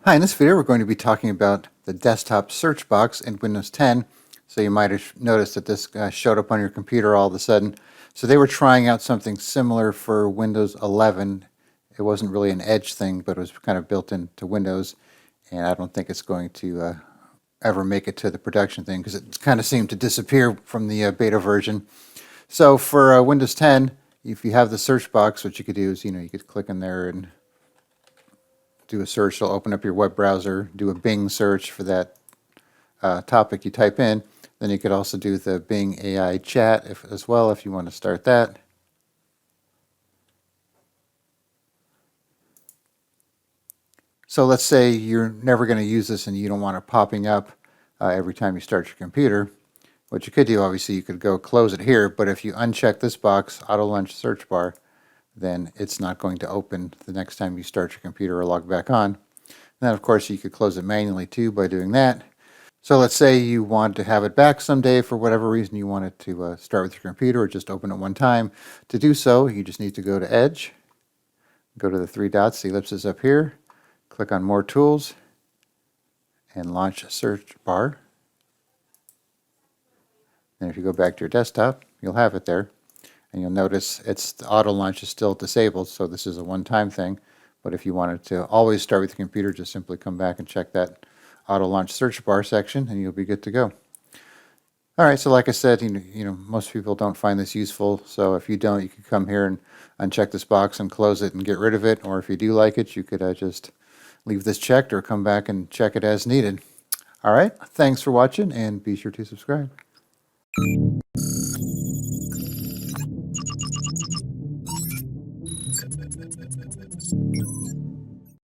Hi, in this video we're going to be talking about the desktop search box in Windows 10. So you might have noticed that this showed up on your computer all of a sudden. So they were trying out something similar for Windows 11. It wasn't really an Edge thing, but it was kind of built into Windows. And I don't think it's going to ever make it to the production thing because it kind of seemed to disappear from the beta version. So for Windows 10, if you have the search box, what you could do is, you could click in there and do a search. It'll open up your web browser, do a Bing search for that topic you type in. Then you could also do the Bing AI chat as well if you want to start that. So let's say you're never going to use this and you don't want it popping up every time you start your computer. What you could do, obviously, you could go close it here, but if you uncheck this box, Auto Launch Search Bar, then it's not going to open the next time you start your computer or log back on. And then, of course, you could close it manually too by doing that. So let's say you want to have it back someday for whatever reason you want it to start with your computer or just open it one time. To do so, you just need to go to Edge, go to the three dots, the ellipses up here, click on More Tools, and Launch Search Bar. And if you go back to your desktop, you'll have it there. And you'll notice the auto launch is still disabled, so this is a one-time thing. But if you wanted to always start with the computer, just simply come back and check that auto launch search bar section, and you'll be good to go. All right, so like I said, most people don't find this useful. So if you don't, you can come here and uncheck this box and close it and get rid of it. Or if you do like it, you could just leave this checked or come back and check it as needed. All right, thanks for watching, and be sure to subscribe.